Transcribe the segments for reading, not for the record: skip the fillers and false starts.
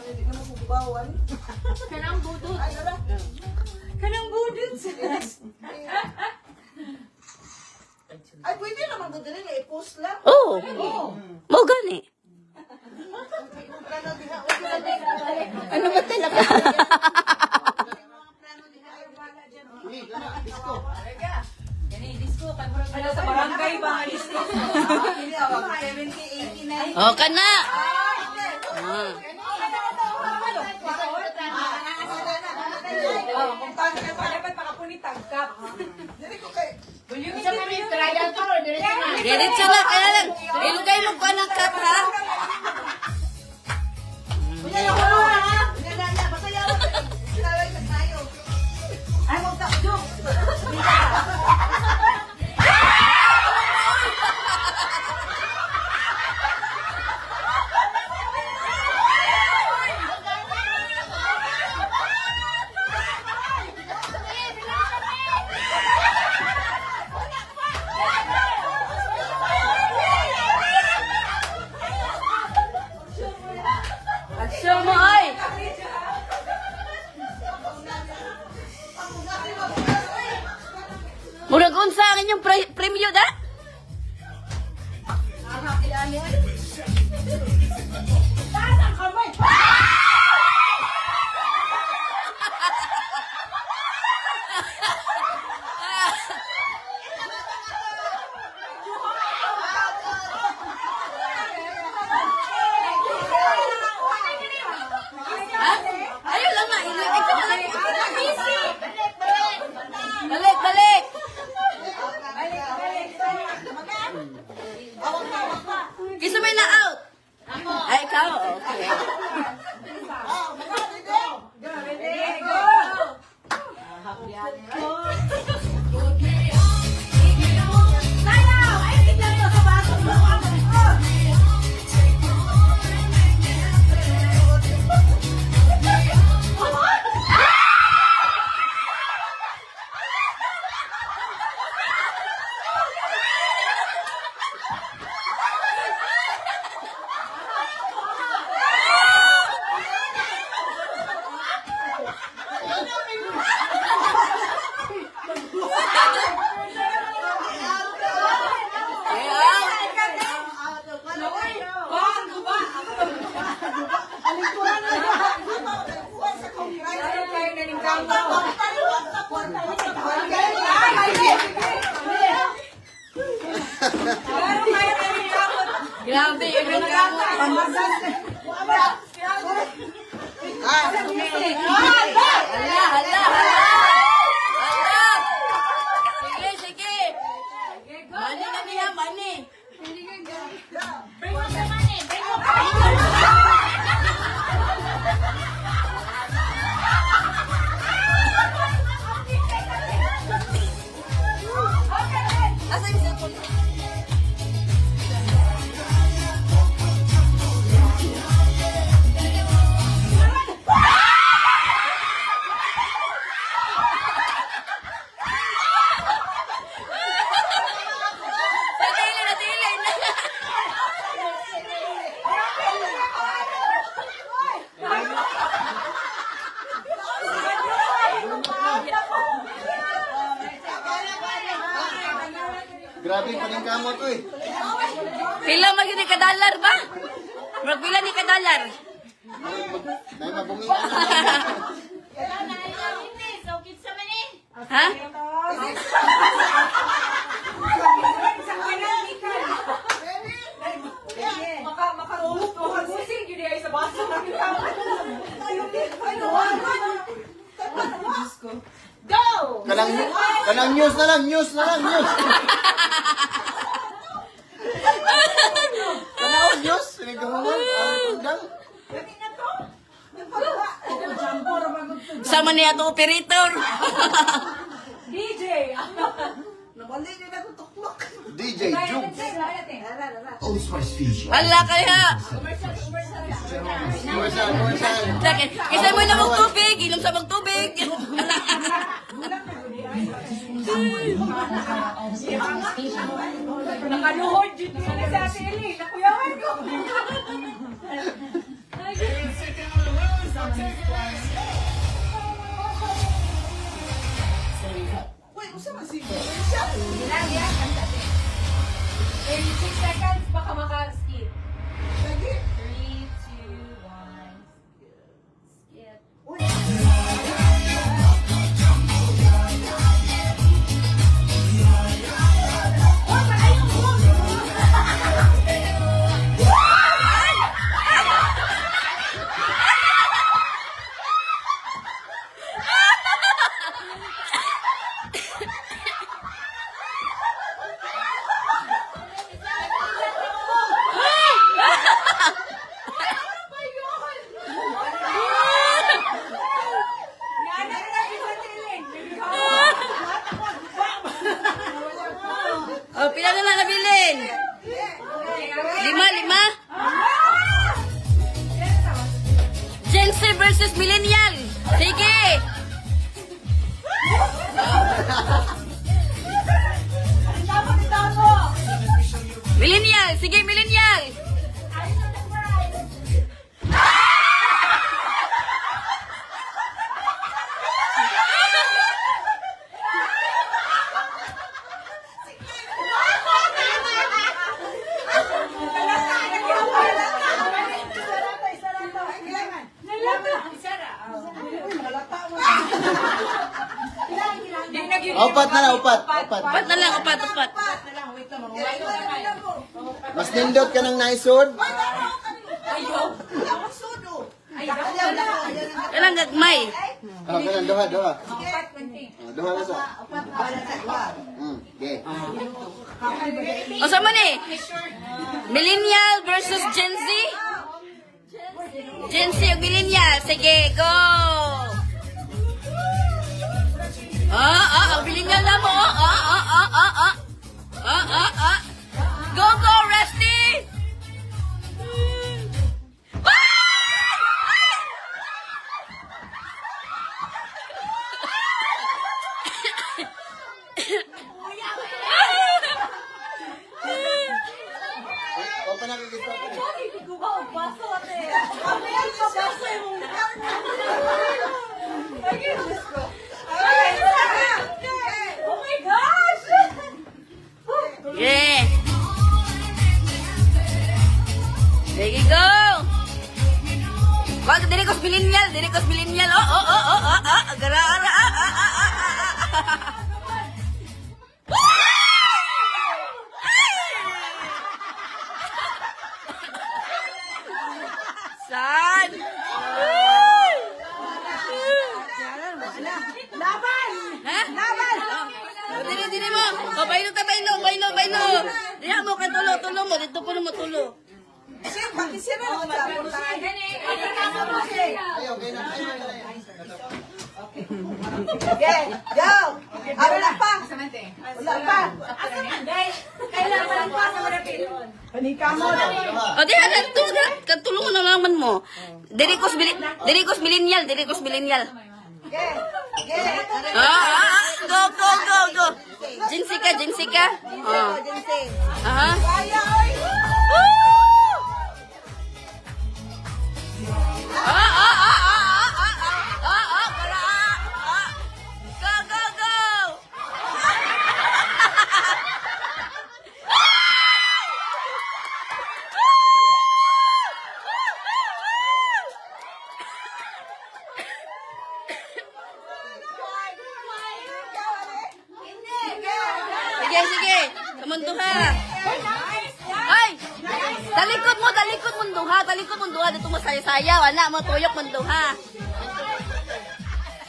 hindi naman kukubawan. Kanang budot. Ay, wala. Kanang budot. Ay, pwede naman ko din i-post lang. Oo. Oo. Mo gani. Plano diha, okay lang din. Ano ba talaga? Ano sa barangay ba? Disco. Hindi, awak. 70, 80 na. O, kana. Ah. Oh, kung paano ka pa dapat makapunitag ka. Dili ko kay... Isa man yung trial to, diretso na. Diretso na, kaya lang. Ilugay mo pa ng cut, ha? Kuya, ako na ha? Kuya, nana, basta yawan. Sinaway ka tayo. Ay, huwag ka, joke. Asya mo, ay. Murag unsa ang inyong premyo, da? Ayaw lang nga. Ilagay ko lang. Balik, balik. Gusto mo na out? Ay, ikaw? Okay. Grabe, yung gamot. Hala, hala, hala. Sige, sige. Mani na niya, mani. Bring mo sa money. Bring mo. Asa yung cellphone? Natili, natili. Grabe pa rin kamot to eh. Pila magiging ni ka-dollar ba? Magpila ni ka-dollar. May mabungi. Ha? Makarulog ko. Hagusing yun ay sa baso. Go! Kanang news na lang, news na lang, news. Kanang news, sinigahungan. Sama niya to operator. DJ! Nabalik nila ko tuklok. DJ Jug. Old Spice Fusion. Hala kaya. Kumasan. Sakit. Isa mo na magtubig. Inom sa magtubig. Nakaluhod dito sa Ate Eli. Nakuyawan ko. Uy, usa man si Bilang yan, ang dati. 36 seconds, baka maka-skip. Lagi. 3, 2, 1. Skip. Uy. Oh, pila na lang nabilin? 5. Gen Z versus Millennial. Sige. Millennial. Sige, Millennial. Upat na lang, upat. Upat na lang, upat. Mas nindot ka ng naisod. Kailang gagmay. Kanang duha. Duha na sa. Okay. O, sama ni? Millennial versus Gen Z? Gen Z o Millennial. Sige, go! Ang Millennial na mo. Go, go, Rusty! O pa nakikita ko. Oh my gosh! Yeah! Sige, go! Wag, dili kos millennial. Gara. San? Laban! Ha? Laban! Dili mo. O, baylo. Diya mo, kan tulo mo. Dito po mo tulo. Siya, bakit siya na lang sa Ayaw, kaya na. Okay, go! Wala pa! Wala pa! Kailangan pa sa marapilon. Panika mo. O, diya, kantulo mo na naman mo. Dirikos millennial. Okay, okay. Go. Jinsi ka. Oh. Aha. Kaya, oy! Go. Sige. Kamunduha. Ay! Talikod mo duha. Dito mo sayaw. Anak mo, tuyok mo duha.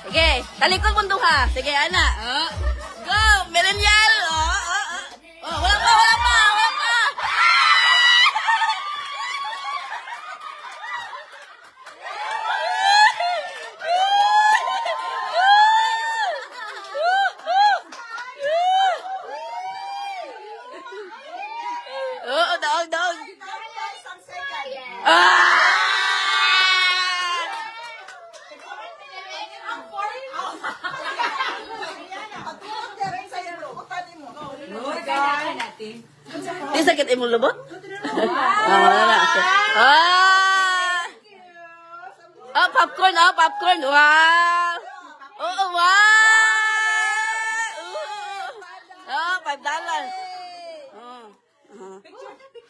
Sige, talikod mo duha. Sige, anak. Go! Millennial! Wala pa! Daog. Di sakit imong lubot? Wala na. Oh, popcorn, oh, popcorn. Wow. Oh, wow. Oh, $5. Oh.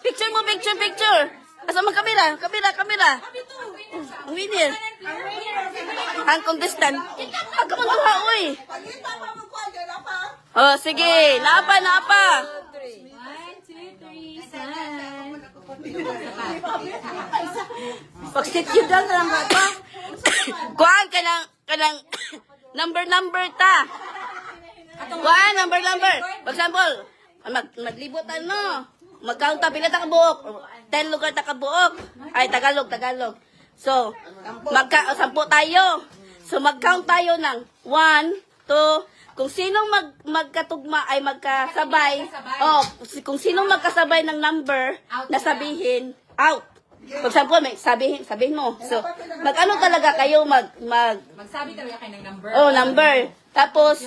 Picture mo, picture. Asa mo kamera? Kamera. Ang winner. Ang contestant. Ako mo luha, uy. Pagkita pa mo ko, dyan pa. Oh, sige. Naapa. 1, 2, 3, sun. Pag-sit you down lang ba? Kuhaan ka ng number ta. Kuhaan, number. For example, maglibot ano. Magkaunta pila ta kabuok. 10 lugar ta kabuok. Ay, Tagalog. So, 10 tayo. So, mag-count tayo ng 1, 2, kung sinong magkatugma ay magkasabay, kung sinong magkasabay ng number na sabihin, out. For example, may sabihin mo. So, mag-ano talaga kayo, Magsabi talaga kayo ng number. number. Tapos,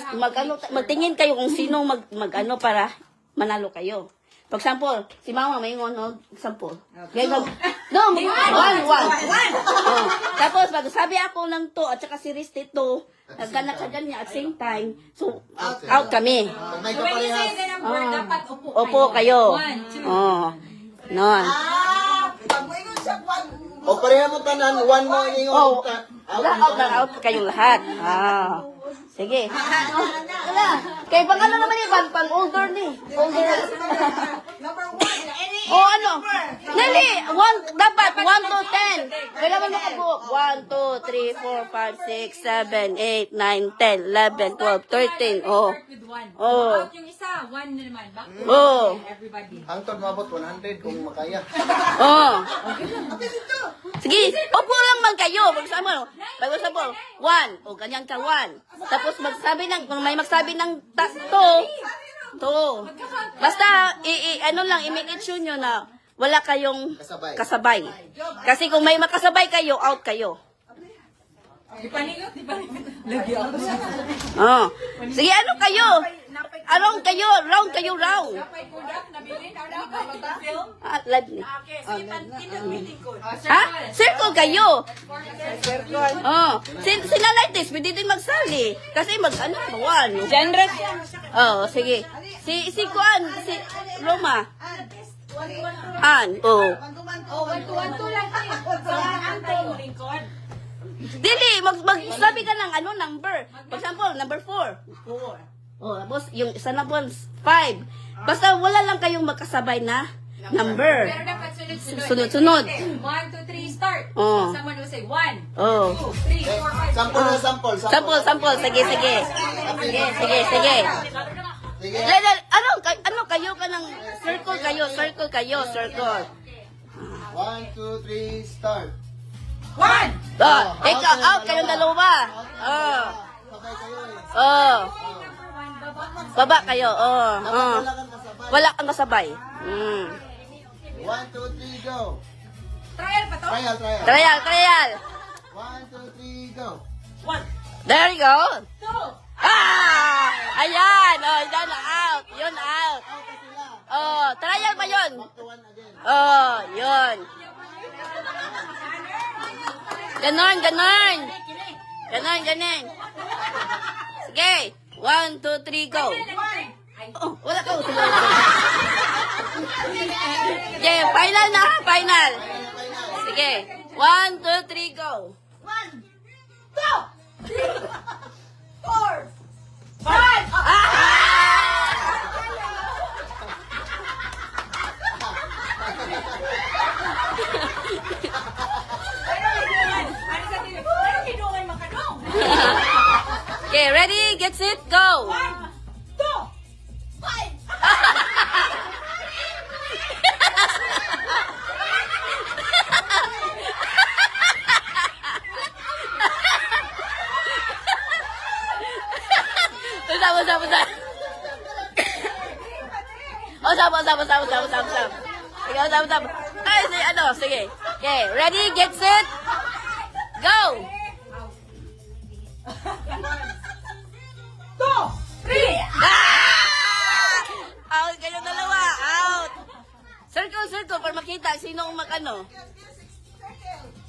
magtingin kayo kung sinong mag-ano para manalo kayo. For example, si Mama may no, example. No, 1. Tapos, pag sabi ako ng 2 at saka si Risty 2, nagkanak sa niya at same time, so, out kami. May So when you say kaparehas. the number, dapat Opo kayo. 1, 2. Oh. Non. Pag mo ingon siya, kwan. O pareha mo tanan, 1 mo ang ingon. Oh, out kayong lahat. Sige. Wala. Kaya pang ano naman yun, pang older ni. Older. Number 1. O ano? Dali, dapat 1 to 10. Kailangan makabuok. 1, 2, 3, 4, 5, 6, 7, 8, 9, 10, 11, 12, 13. Oh. Start with 1. Oh. Out yung isa, 1 na naman. Back to Oh. everybody. Ang tod mabot 100 kung makaya. Oh. Sige, upo lang man kayo. Pag-example, 1. O, ganyan ka, 1. Tapos magsabi ng, kung may magsabi ng 2. Basta, ano lang, i-make it sure nyo na wala kayong kasabay. Kasi kung may makasabay kayo, out kayo. Di panigot. Lagi ako. Oh. Sige, ano kayo? Round kayo. Kapay kudak, nabilin, ano ka, mag-film? Live ni. Okay, so meeting ko. Ha? Circle kayo. Oh. Sinalitis, pwede din magsali. Kasi ano, 1. Generous. Oh, sige. Si Kuan, si Roma. Oh. 1-2 lang tayo. So, antay mo lingkod. Dili, magsabi ka ng number. For example, number 4. Oh, tapos yung isa na po, 5. Basta wala lang kayong magkasabay na number. Pero dapat sunod-sunod. Sunod-sunod. 1, 2, 3, start. Oh. Someone will say 1, 2, Oh. 3, 4, 5. Sample. Sample. Sige. Sige. Ano kayo ka ng circle kayo. 1, 2, 3, start. 1! Oh, ikaw out kayong dalawa. Oh. Sabay kayo eh. Oh. Number 1, baba. Baba kayo. Oh. Dapat wala kang kasabay. Wala kang kasabay. 1, 2, 3, go. Trial pa to? Trial. Trial. 1, 2, 3, go. There you go. 2! Ayan. Oh, yan out. Yun out. Oh, trial pa yun. Back to 1 again. Oh, yun. Ganon. Sige. 1, 2, 3, go. Oh, wala ka. Okay, final na. Final. Sige. 1, 2, 3, go. 1, 2, 3, 4, 5. Okay, ready, get set, go. 1, 2, 5. Usap. Sige. Okay, ready, get set, go. 2, 3. Out kayo dalawa, out. Circle, para makita sino ang mag-ano.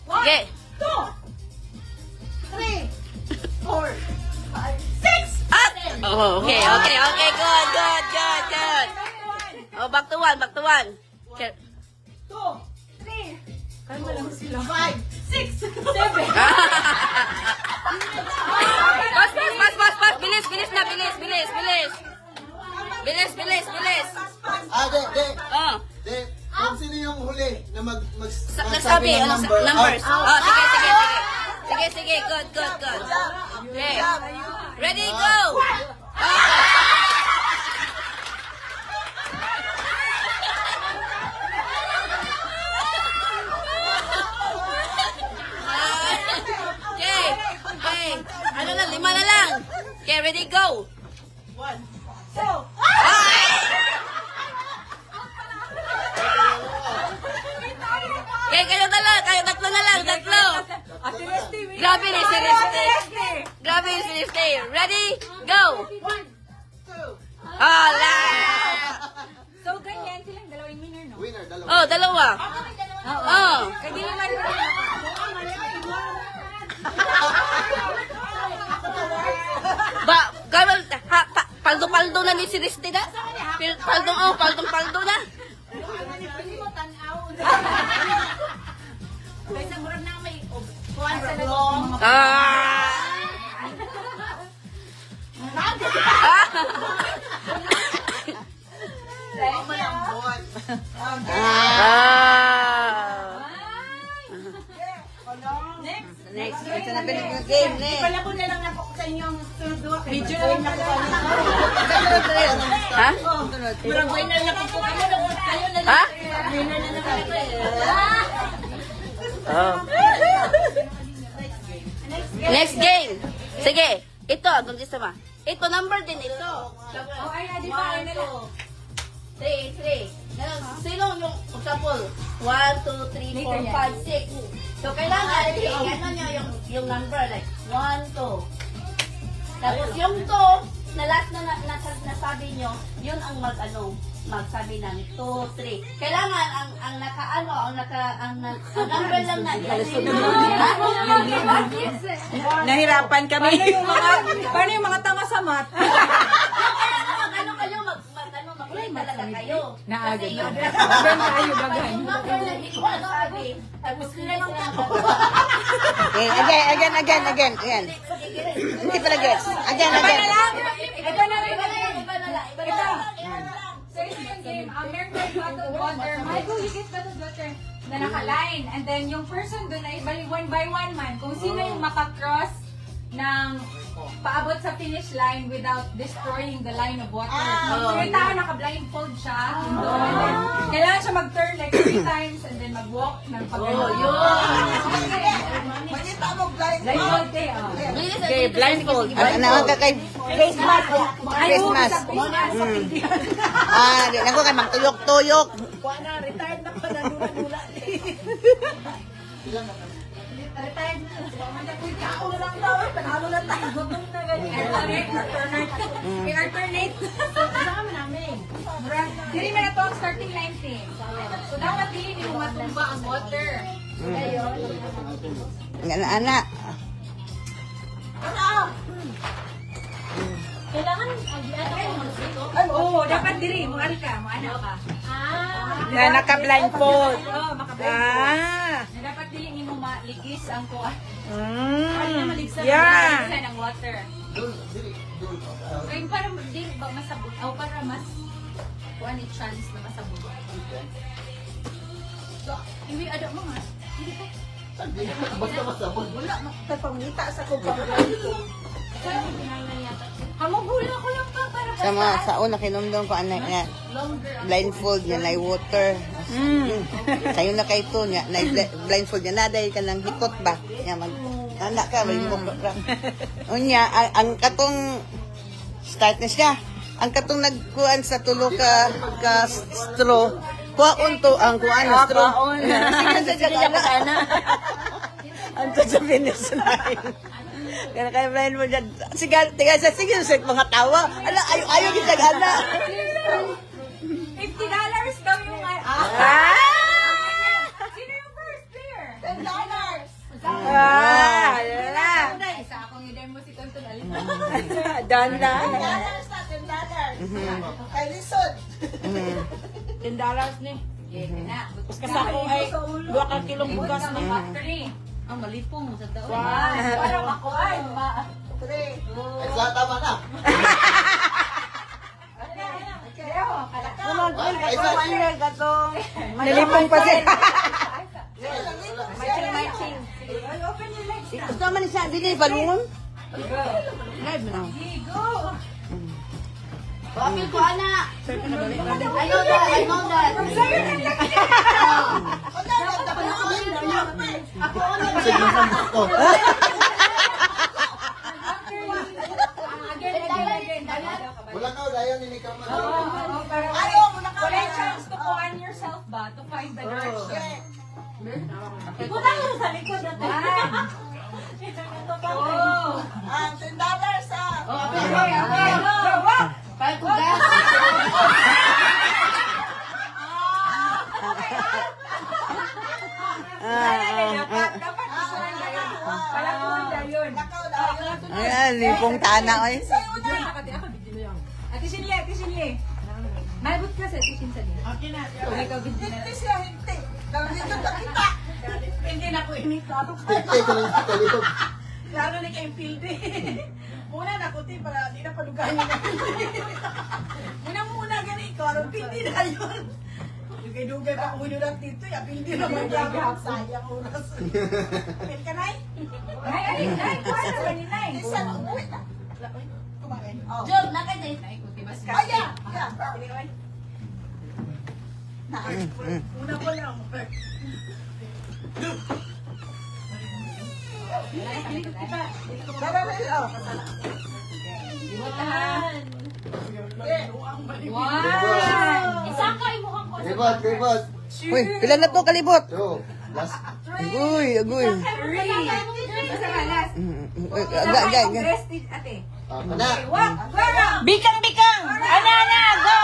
Okay. 2, Oh, okay. Good. Oh, back to one. Okay. 2, 3, Kalma lang sila. 5, 6, 7. Pas. Bilis na, bilis. Ah, de. Oh. De, kung sino yung huli na Nagsabi, ng anong number. numbers? Ah, Oh, sige. Good. Okay. Ready, go! Okay. Ano na, 5 na lang. Okay, ready, go! 1, 2, Okay, kayo tatlo na lang. Ate Resty, wait. Grabe ni si Risty. Ready, go! 2. Hala! So, ganyan silang dalawang winner, no? Winner, dalawa. Oh, dalawa. Oh. Kaya naman Gawal, paldo na ni si Risty na. Paldo na. Kaysa murag na may kuwan sa long. Malambot. Next. Ito na game, next. Palabo na lang ako sa inyong sunod duwa. Video na lang na Ha? Murag winner na po kami. Kayo na lang. Ha? Winner na lang kami. Oh. Next game. Sige. Ito, kung gusto mo. Ito, number din ito. Oh, ay, adi pa, ay na lang. 3. Sino yung, for example, 1, 2, 3, 4, 5, 6. So, kailangan, ano nyo yung number, like, 1, 2. Tapos yung 2, na last na nasabi nyo, yun ang magsabi ng 2, 3. Kailangan, ang number lang na, Nahirapan kami. Paano yung mga tanga sa mat? ano kayo, mag-play talaga kayo. Naagad Kasi na. yung- Bagan tayo, bagan. Yung number na hindi ko nasabi. Tapos kailangan Okay, again. Hindi pala gets. Again. Ito na rin. Iba na lang. So, ito yung game. Meron tayong bottled water. Michael, you get bottled water na naka-line. And then, yung person doon ay bali 1 by 1 man. Kung sino yung makakross ng paabot sa finish line without destroying the line of water. So, yung tao naka-blindfold siya. Doon. And then, kailangan siya mag-turn like 3 times and then mag-walk ng pag-ano. Makita mo blind. Blindfold eh, oh. Okay, blindfold. Ano ka kay face mask? Face mask. Di na ko kay magtuyok-tuyok. Kuha na, retired na pa. Nanula-nula. Retired na. Kao na lang daw. Panalo na tayo. Gutom na ganyan. I-alternate. Kasama namin. Dili man ito ang starting line thing. So, dapat dili mo matumba ang water. Ana. Kailangan mag-ano ko mag-sito. Oo, dapat dili. Muari ka. Muana ka. Na naka-blindfold. Oo, makablindfold. Na dapat dili ni mo maligis ang kuha. Yeah. Maligis ng water. Kaya para di ba masabog? O para mas kuha ni chance na masabog. So, iwi ada mo nga. Hindi ka. Wala, makapangita sa kumpanya ko. Hamugula ko lang pa para Sa una kinumdum ko anak na blindfold niya na water. Sayo na kay to niya na blindfold niya na dahil ka nang hikot ba? Nya mag anak ka bali mo ra. Unya ang katong start na siya. Ang katong nagkuan sa tulo ka straw. Kuan to ang kuan na straw. Sige sa kana. Anto sa finish line. Kaya kaya blind mo dyan. Sige sa mga tawa. Ala, ayaw kita gana. $50 daw yung Sino yung first player? $10. Ala. Isa akong i-demo si Tonton Alin. $10 na. Mhm. Kay Lisod. Mhm. $10 ni. Na. Kasi ako ay 2 ka kilong bugas na. Top 3. Ang malipong sa daon. Parang ako ay Extra, tama na. Nalipong pa siya. Matching. Open your legs na. Gusto man siya, dili, balungon. Live na. Go. Wapil ko, ana. I know that. Kasi minsan ako. Again. Wala ka, dayan ni ka man. Ayaw mo na ka. Wala chance to on yourself ba to find the direction. Ikutan mo sa likod na to. Oh. $10 Okay. Go. Pag ko gas. Dapat isurrender yun. Palakuan yun. Ayan, lipong tana, oy. Ate Sinye. Malbut ka sa tisin sa niya. Okay na. Ikaw binti na. Hindi na ko imitado. Tiktik ka lang sa likod. Lalo ni kayong pilde. Muna na kuti para di na palugahan yung Muna gani ko. Arong pilde na yun. Dugay-dugay pa kung hinulat dito. Ya pilde naman yung sayang oras. Pil ka nai? Nay. Kuha na ba ni Nay? Isa na umuwi na. Kumain. Oh. Job, nakatay. Nay, kuti ba siya? Kaya! Una ko lang. Wow! Isang ka imuhang ko. Ribot. Uy, pila na to kalibot? So, last. Agoy. Basta ka last. Agay. Prestige, ate. Tama na. Bikang! Ana, go!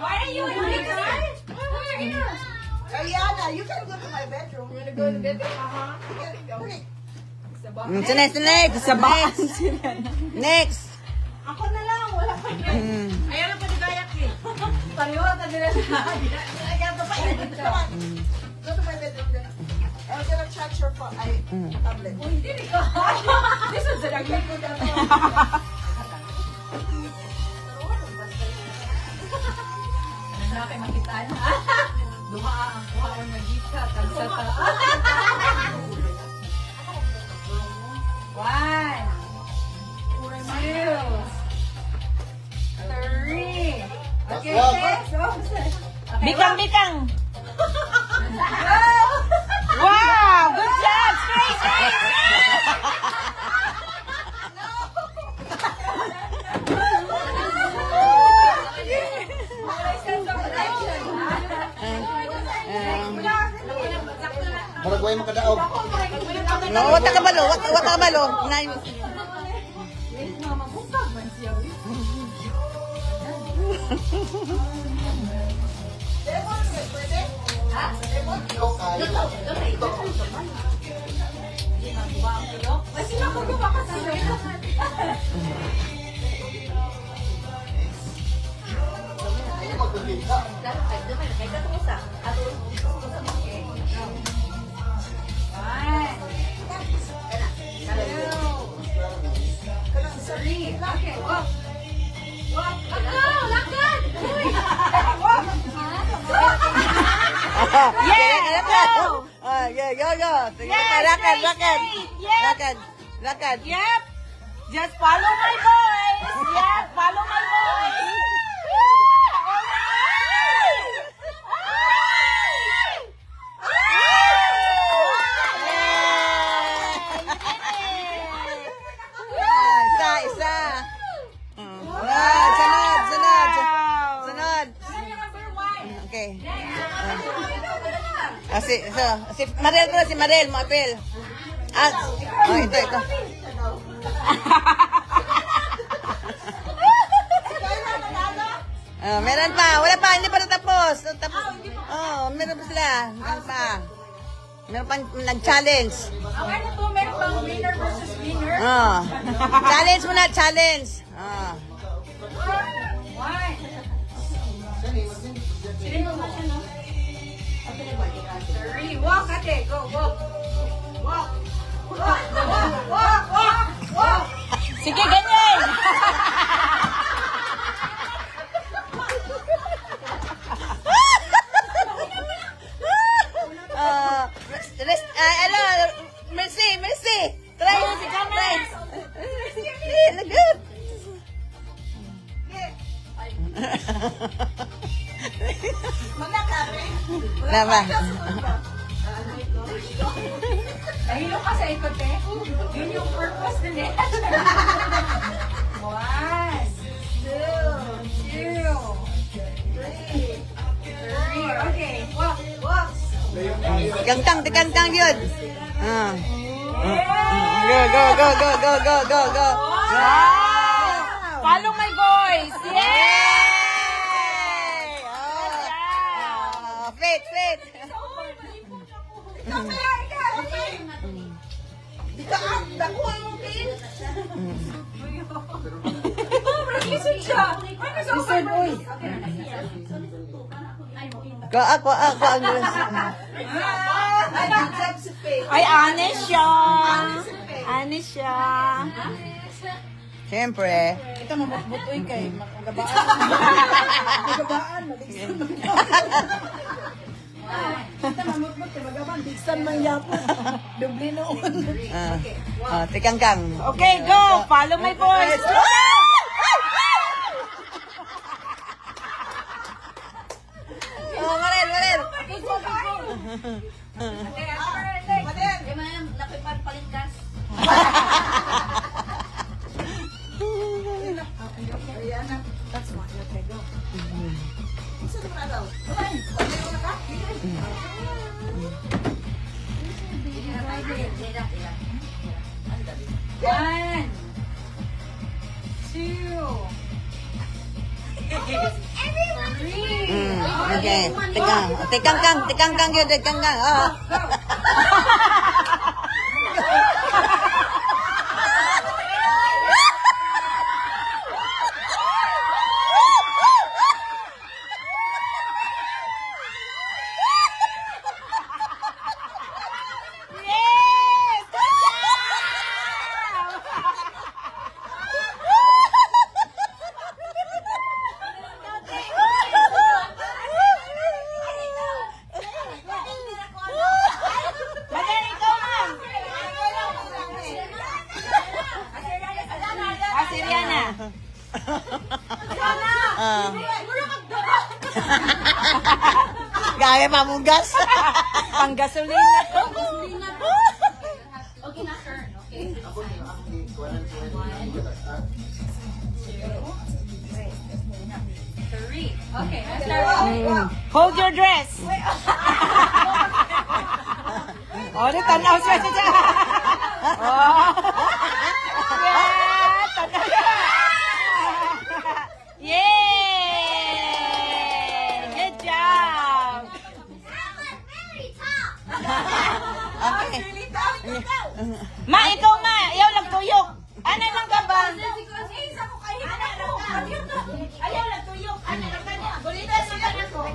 Why are you in my car? Ariana, you can go to my bedroom. You wanna go to the bedroom? Next. Ako na lang, wala pa yun. Ayaw na pa ni Gayak eh. Pareho ka nila sa Ayaw na pa yun. Go to my bedroom then. I'm gonna charge your phone. Tablet. Hindi ko. This is the regular ko daw. Ano na kayo makitaan ha? Duha ang kuha ang magika. Tagsa ta. 1, 2, 3. Okay, next. Bikang! Wow! Good job! Straight! Maragway makadaog. No, wata ka balo. Nay. Ikaw kaya. Kasi nakukuha ka sa Hindi magpapit ka. Okay, walk. Lakad! Go. Sige, lakad. Yep! Just follow my voice! Yep! Follow my voice! Isa. Sunod. Number 1. Okay. Si Marel mo apel. Oh, ito. Meron pa. Wala pa. Hindi pa natapos. Meron pa sila. Meron pa nag-challenge. Ang ano to, meron bang winner versus winner? Challenge muna, challenge. One. Sino mo ba siya, no? Three. Walk, ate. Go, walk. Walk. Walk. Walk. Walk. Walk. Walk. Sige, ganyan! Mercy. Try. Lagot. Wala ba? Nahilo ka sa ikot, eh. Yun yung purpose na net. One. Two. Three. Okay. Walk. Walk. Tikantang yun. Go. Follow my voice! Yay! Faith. Di ka nakuha mo, Pin. Listen siya. Listen, boy. Ako ang Ay, honest siya. Siyempre. Ito mamutbutoy kay magabaan. Ito mamutbutoy magabaan. Bigsan man yapon. Dubli noon. Tikangkang. Okay, go! Follow my voice! Marel. One. Two. Three. Okay. Tikangkang yun. Gaya mamugas. Panggasolina to. Okay na, turn. Okay. Three. Okay, let's start. Hold your dress. Di tanaw siya. Yay! Good job! Okay. Ma, ikaw ma! Ayaw nagtuyok! Ano lang ka ba? Ayaw nagtuyok! Ano lang ka niya? Bulitan mo ka na ko!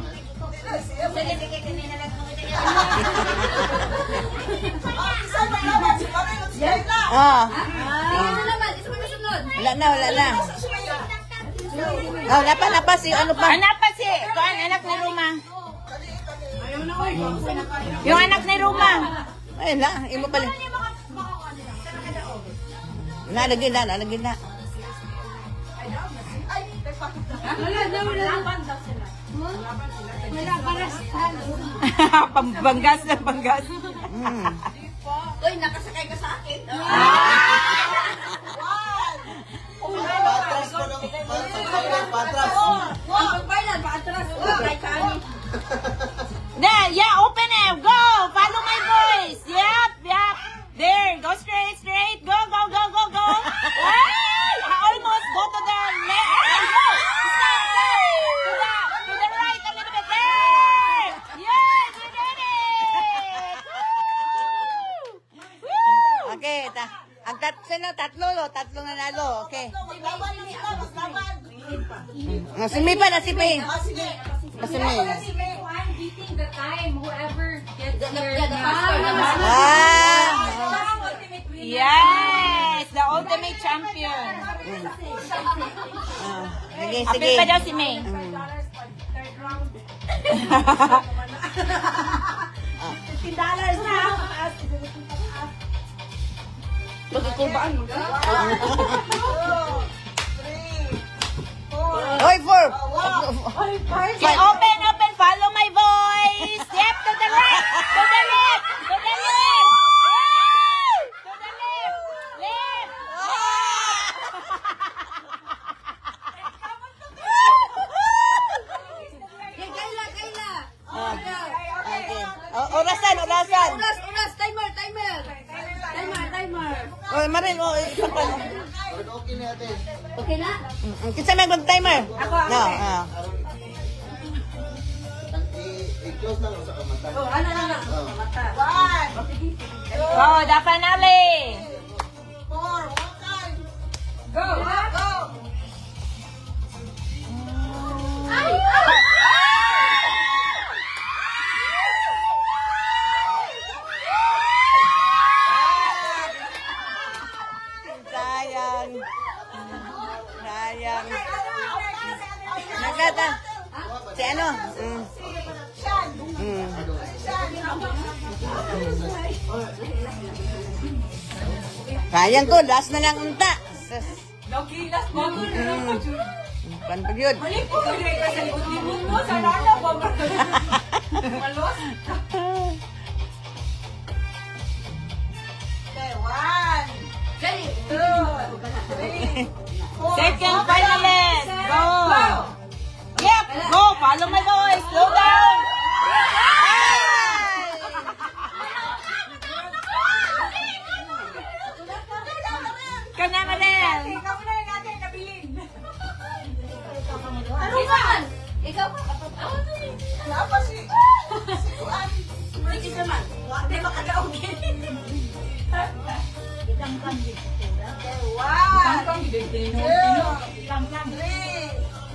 Sige, kanina lang ko kita yan. Wala na. Wala pa si ano pa? Anak pa si... Kuan, anak ni Ruma. Yung anak ni Ruma. Ayun na, imo pala. Nalagyan na. Pambanggas. Uy, nakasakay ka sa akin. Patras ko ng patras. Ang pagbaylan, paatras. Kay Kani. Yeah, open it. Go! Follow my voice. Yep. There. Okay, tatlo nanalo. Okay. Maglaban na sila, maglaban. Si May pa na si May. Sige. Si May. I'm beating the time. Whoever gets here the faster, the now. Ultimate winner. Yes! The ultimate champion. Sige, Apil sige. pa daw si May. $15 na. Pagkakubaan mo ka? Hoy, 4. Okay, open. Follow my voice. Yep, to the right. To the left. To the left. To the left. Left. Kayla. Okay. Orasan. Uras. Timer. Oh, Marin, isa pa. Okay na ate. Okay na? Kinsa may mag-timer? Ako. No, I-close lang sa kamata. Mata. 1, Oh, the finale. 4, one time. Go. Go. Sayang. Nagkata. Si ano? Shan. Sayang ko, last na lang unta. Logi, last moment. Pan pag yun. Balik po ka rin sa likod-libod mo. Sa lala ba? Malos? Okay, 1, 2, 3, 4. Second finalist. Go. Yep. Go. Follow my voice. Slow down. Kana Marel. Ikaw na rin natin nabilin. Ano ba? Ikaw pa. Wala pa si Kuan. Sige naman. Hindi makadaugin. Okay, 1, Kang gidagdino. 2, 3,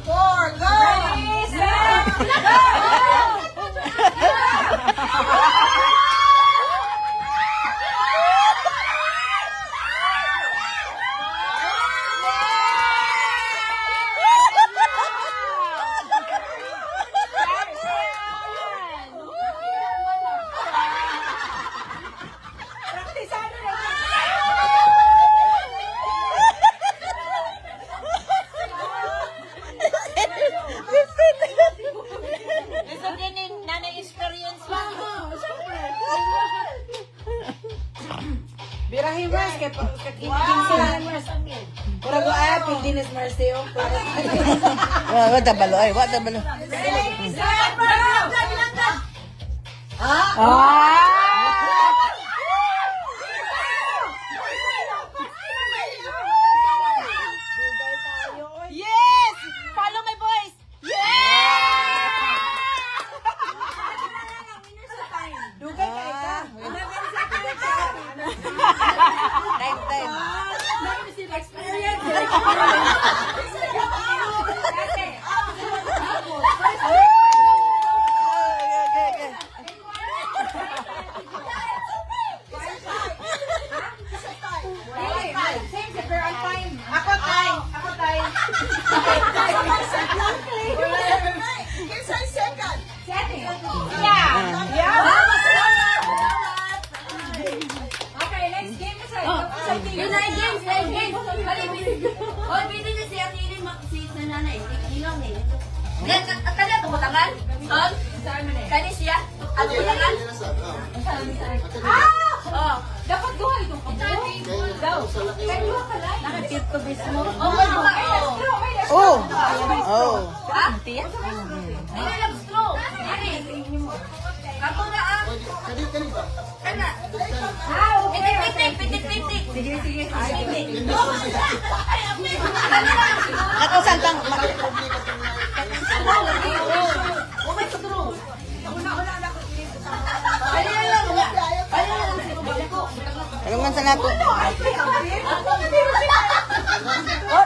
4, go! Gusto din ni nanay experience lang. Birahin Mars, kaya kakingin sila ng Mars. Para ko ay, pindinis Mars sa'yo. Wala balo. Yes! Follow my voice. Dugay ka ika. Time. Ako time. Kinsa yung second? Okay, next game is Yun na yung games. Oh, pwede na siya si nanay. Ilaw na yun. Kanya tumutangan? Son? Kanya siya? Ang tumutangan? Oh. Dapat duha itong kabo. Daw. Kaya duha ka lang. Nakakit ko mismo. Oh. Ha? Hindi na lang straw. Ako na ah. Kani ba? Kana. Pitik. Sige. Ako santang. Umay ko straw. Kanya lang. Roman sa nato. Ay, kaya, babe.